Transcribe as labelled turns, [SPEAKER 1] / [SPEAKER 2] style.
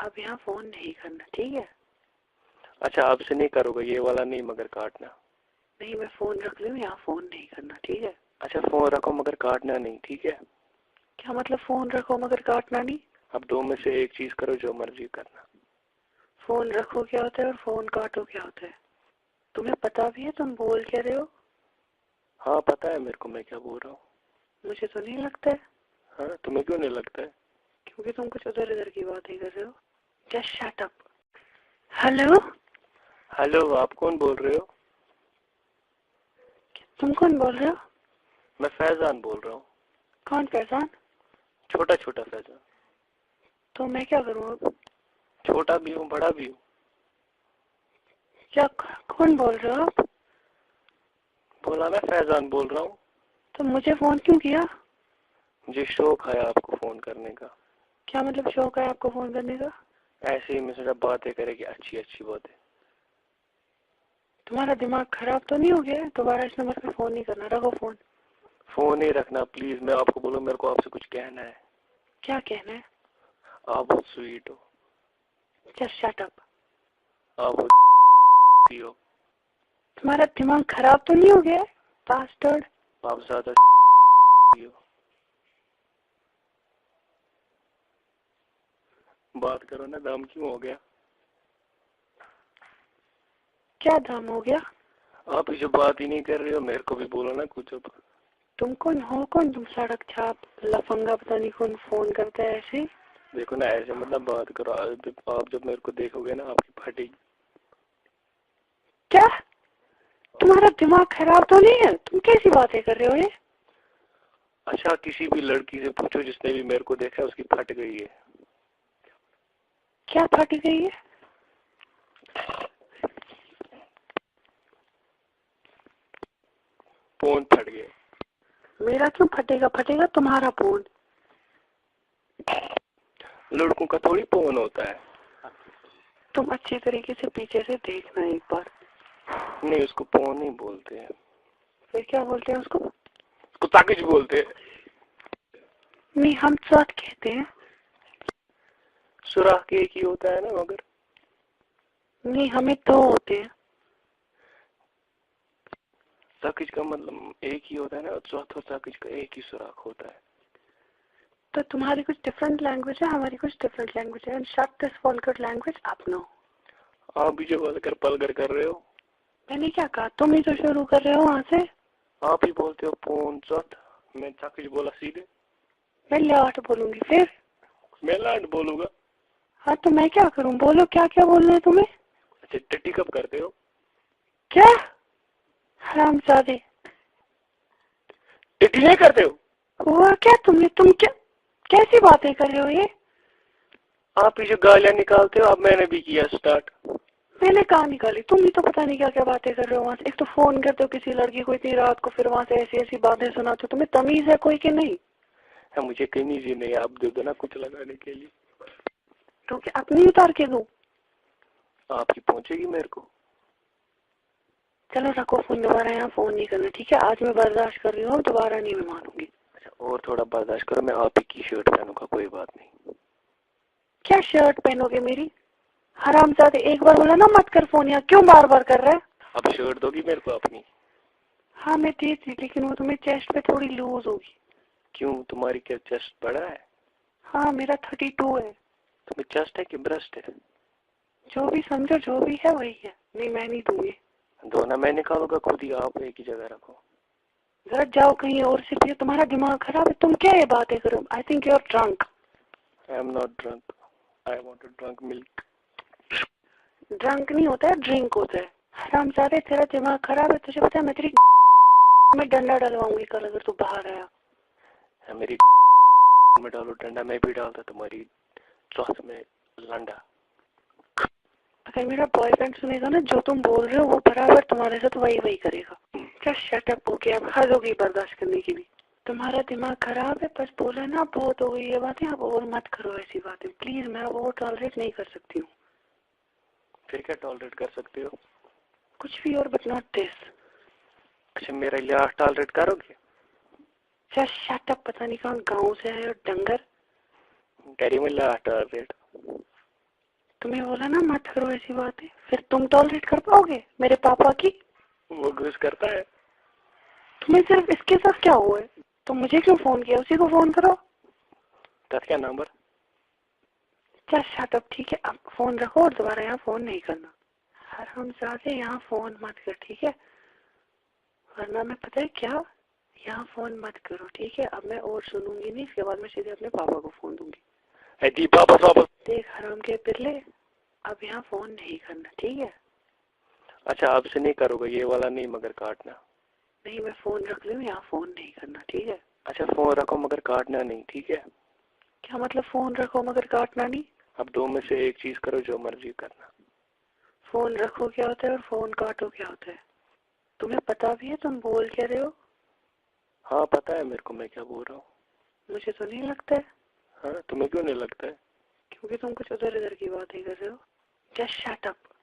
[SPEAKER 1] اب یہاں فون نہیں کرنا ٹھیک ہے؟
[SPEAKER 2] اچھا آپ سے نہیں کرو گا یہ والا نہیں مگر کاٹنا.
[SPEAKER 1] نہیں میں فون رکھ لوں یہاں فون نہیں کرنا ٹھیک ہے؟
[SPEAKER 2] اچھا فون رکھو مگر کاٹنا نہیں ٹھیک ہے؟
[SPEAKER 1] کیا مطلب فون رکھو مگر کاٹنا نہیں؟
[SPEAKER 2] اب دو میں سے ایک چیز کرو جو مرضی کرنا.
[SPEAKER 1] فون رکھو کیا ہوتا ہے اور فون کاٹو کیا ہوتا ہے؟ تمہیں پتا بھی ہے تم بول کیا رہے ہو؟
[SPEAKER 2] ہاں پتا ہے میرے کو میں کیا بول رہا ہوں.
[SPEAKER 1] مجھے تو نہیں لگتا ہے.
[SPEAKER 2] ہاں تمہیں کیوں نہیں لگتا ہے؟
[SPEAKER 1] کیونکہ تم کچھ ادھر ادھر کی باتیں کر رہے ہو. Just shut up. Hello
[SPEAKER 2] hello آپ کون بول رہے ہو؟
[SPEAKER 1] تم کون بول رہے ہو؟
[SPEAKER 2] میں فیضان بول رہا ہوں.
[SPEAKER 1] کون فیضان؟
[SPEAKER 2] چھوٹا چھوٹا فیضان.
[SPEAKER 1] تو میں کیا کروں اب؟
[SPEAKER 2] چھوٹا بھی ہوں بڑا بھی ہوں.
[SPEAKER 1] کیا کون بول رہے ہو آپ؟
[SPEAKER 2] بولا میں فیضان بول رہا ہوں.
[SPEAKER 1] تو مجھے فون کیوں کیا؟
[SPEAKER 2] مجھے شوق ہے آپ کو فون کرنے کا.
[SPEAKER 1] کیا مطلب شوق ہے آپ کو فون کرنے کا؟
[SPEAKER 2] ایسے ہی میں سوچا باتیں کرے گی اچھی اچھی باتیں.
[SPEAKER 1] تمہارا دماغ خراب تو نہیں ہو گیا؟ دوبارہ اس نمبر پہ فون نہیں کرنا. رکھو فون.
[SPEAKER 2] فون ہی رکھنا پلیز. میں آپ کو بولوں میرے کو آپ سے کچھ کہنا ہے.
[SPEAKER 1] کیا کہنا ہے؟
[SPEAKER 2] آپ بہت سویٹ ہو.
[SPEAKER 1] Just shut up.
[SPEAKER 2] آپ بہت ہو.
[SPEAKER 1] تمہارا دماغ خراب تو نہیں ہو گیا باسٹرڈ؟
[SPEAKER 2] آپ زیادہ ہو. بات کرو نا دام کیوں ہو گیا؟
[SPEAKER 1] کیا دام ہو گیا؟
[SPEAKER 2] آپ اسے بات ہی نہیں کر رہے ہو. میرے کو بھی بولو نا کچھ. اب
[SPEAKER 1] تم کون ہو؟ کون تم سڑک چھاپ لفنگا پتہ نہیں کون فون کرتا ہے ایسے؟
[SPEAKER 2] دیکھو نا ایسے مطلب بات کرو. آپ جب میرے کو دیکھو گے نا آپ کی پھٹے گی.
[SPEAKER 1] کیا تمہارا دماغ خراب تو نہیں ہے؟ تم کیسی باتیں کر رہے ہو یہ؟
[SPEAKER 2] اچھا کسی بھی لڑکی سے پوچھو جس نے بھی میرے کو دیکھا اس کی پھٹ گئی ہے.
[SPEAKER 1] کیا پھٹ گئی ہے؟
[SPEAKER 2] فون پھٹ گیا.
[SPEAKER 1] میرا کیوں پھٹے گا؟ پھٹے گا تمہارا فون.
[SPEAKER 2] لڑکوں کا تھوڑی فون ہوتا ہے.
[SPEAKER 1] تم اچھی طریقے سے پیچھے سے دیکھنا ایک بار.
[SPEAKER 2] نہیں اس کو فون نہیں بولتے ہیں.
[SPEAKER 1] پھر کیا بولتے ہیں اس کو؟
[SPEAKER 2] اس کو تاکج بولتے ہیں.
[SPEAKER 1] نہیں ہم ساتھ کہتے ہیں.
[SPEAKER 2] سوراخ ایک ہی ہوتا ہے نا مگر.
[SPEAKER 1] نہیں ہمیں دو ہوتے ہیں.
[SPEAKER 2] تاکج کا مطلب ایک ہی ہوتا ہے نا. چوتھا تاکج کا ایک ہی سوراخ ہوتا ہے.
[SPEAKER 1] تو تمہاری کچھ ڈفرنٹ لینگویج ہے ہماری کچھ ڈفرنٹ لینگویج ہے. شٹ دس vulgar لینگویج اپ نو.
[SPEAKER 2] آپ بھی جو ولگر پلگر کر رہے ہو.
[SPEAKER 1] میں نے کیا کہا؟ تم ہی تو شروع کر رہے ہو وہاں سے.
[SPEAKER 2] آپ ہی بولتے ہو فون چوتھ. میں تاکج بولا سیدھے.
[SPEAKER 1] میں لاٹ بولوں گی پھر.
[SPEAKER 2] میں لاٹ بولوں گا.
[SPEAKER 1] ہاں تو میں کیا کروں؟ بولو کیا کیا بولنا ہے تمہیں.
[SPEAKER 2] اچھا ٹٹی کب کرتے ہو؟
[SPEAKER 1] کیا حرامزادے؟
[SPEAKER 2] ٹٹی نہیں کرتے ہو؟
[SPEAKER 1] ہوا کیا تم کیا کیسی باتیں کر رہے ہو یہ؟
[SPEAKER 2] آپ ہی جو گالیاں نکالتے ہو. اب میں نے بھی کیا سٹارٹ.
[SPEAKER 1] میں نے کہاں نکالی؟ تم ہی تو پتہ نہیں کیا کیا باتیں کر رہے ہو وہاں سے. ایک تو فون کرتے ہو کسی لڑکی کو اتنی رات کو پھر وہاں سے ایسی ایسی باتیں سناتے ہو. تمہیں تمیز ہے کوئی کہ نہیں؟
[SPEAKER 2] مجھے کہیں جی نہیں. آپ دے دو نا کچھ لگانے کے لیے.
[SPEAKER 1] تو کیا اپنی اتار کے دوں؟
[SPEAKER 2] آپ کی پہنچے گی میرے کو.
[SPEAKER 1] چلو رکھو فون. دوبارہ یہاں فون نہیں کرنا ٹھیک ہے؟ آج میں برداشت کر رہی ہوں. دوبارہ نہیں میں مانوں گی.
[SPEAKER 2] اچھا اور تھوڑا برداشت کرو. میں آپ ہی کی شرٹ پہنوں گا. کوئی بات نہیں.
[SPEAKER 1] کیا شرٹ پہنو گے میری؟ حرامزادے ایک بار بولا نا مت کر فون. یہاں کیوں بار بار کر رہا ہے؟
[SPEAKER 2] اب شرٹ دو گی میرے کو اپنی؟
[SPEAKER 1] ہاں میں دے تھی لیکن وہ تمہیں چیسٹ پہ تھوڑی لوز ہوگی.
[SPEAKER 2] کیوں تمہاری کیا چیسٹ بڑا ہے؟
[SPEAKER 1] ہاں میرا 32 ہے.
[SPEAKER 2] تمہیں چیسٹ ہے کہ برسٹ ہے؟
[SPEAKER 1] جو بھی سمجھو جو بھی ہے وہی ہے. نہیں میں نہیں دوں گی.
[SPEAKER 2] دونوں میں نکالوں گا خود ہی. آپ ایک ہی جگہ رکھو.
[SPEAKER 1] ذرا جاؤ کہیں اور سے پیو. تمہارا دماغ خراب ہے. تم کیا یہ باتیں کرو؟ I think you are drunk.
[SPEAKER 2] I am not drunk. I want to drink milk.
[SPEAKER 1] Drunk نہیں ہوتا ہے ڈرنک ہوتا ہے. حرامزادے تیرا دماغ خراب ہے. تجھے پتا ہے میں تیری میں ڈنڈا ڈلواؤں گی کل اگر تو باہر آیا.
[SPEAKER 2] میری میں ڈالو ڈنڈا. میں بھی ڈالتا تمہاری چوتھ میں لنڈا.
[SPEAKER 1] اگر میرا بوائے فرینڈ سنے گا نا جو تم بول رہے ہو وہ برابر تمہارے ساتھ وہی کرے گا. کیا شٹ اپ ہو گیا؟ اب حد ہوگی برداشت کرنے کی بھی. تمہارا دماغ خراب ہے. بس بولا نا بہت ہو گئی یہ باتیں. اب اور مت کرو ایسی باتیں پلیز. میں اب اور ٹالریٹ نہیں کر سکتی ہوں.
[SPEAKER 2] پھر کیا ٹالریٹ کر سکتے ہو؟
[SPEAKER 1] کچھ بھی اور بٹ ناٹ دس.
[SPEAKER 2] اچھا میرا لحاظ ٹالریٹ کرو گے؟
[SPEAKER 1] کیا شٹ اپ. پتہ نہیں کون گاؤں سے ہے اور ڈنگر.
[SPEAKER 2] کری میں لحاظ ٹالریٹ.
[SPEAKER 1] تمہیں بولا نا مت کرو ایسی باتیں، پھر تم ٹالریٹ کر پاؤ گے میرے پاپا کی؟
[SPEAKER 2] وہ گھس کرتا ہے.
[SPEAKER 1] تمہیں صرف اس کے ساتھ کیا ہوا ہے؟ تم مجھے کیوں فون کیا؟ اسی کو فون کرو.
[SPEAKER 2] تر کیا نمبر؟
[SPEAKER 1] چل شٹ اپ، ٹھیک ہے؟ اب فون رکھو اور دوبارہ یہاں فون نہیں کرنا. حرام زادے یہاں فون مت کر، ٹھیک ہے؟ ورنہ میں پتہ ہے کیا، یہاں فون مت کرو، ٹھیک ہے؟ اب میں اور سنوں گی نہیں، اس کے بعد میں سیدھے اپنے پاپا کو فون دوں گی.
[SPEAKER 2] واپس.
[SPEAKER 1] دیکھ حرام کے پرلے، اب یہاں فون نہیں کرنا، ٹھیک ہے؟
[SPEAKER 2] اچھا اب سے نہیں کرو گا یہ والا نہیں مگر کاٹنا.
[SPEAKER 1] نہیں میں فون رکھ لوں، یہاں فون نہیں کرنا، ٹھیک ہے؟
[SPEAKER 2] اچھا فون رکھو مگر کاٹنا نہیں، ٹھیک ہے؟
[SPEAKER 1] کیا مطلب فون رکھو مگر کاٹنا نہیں؟
[SPEAKER 2] اب دو میں سے ایک چیز کرو، جو مرضی کرنا.
[SPEAKER 1] فون رکھو کیا ہوتا ہے اور فون کاٹو کیا ہوتا ہے؟ تمہیں پتا بھی ہے تم بول کیا رہے ہو؟
[SPEAKER 2] ہاں پتہ ہے میرے کو میں کیا بول رہا ہوں.
[SPEAKER 1] مجھے تو نہیں لگتا ہے.
[SPEAKER 2] ہاں تمہیں کیوں نہیں لگتا ہے؟
[SPEAKER 1] کیونکہ تم کچھ ادھر ادھر کی باتیں کر رہے ہو. جسٹ شٹ اپ.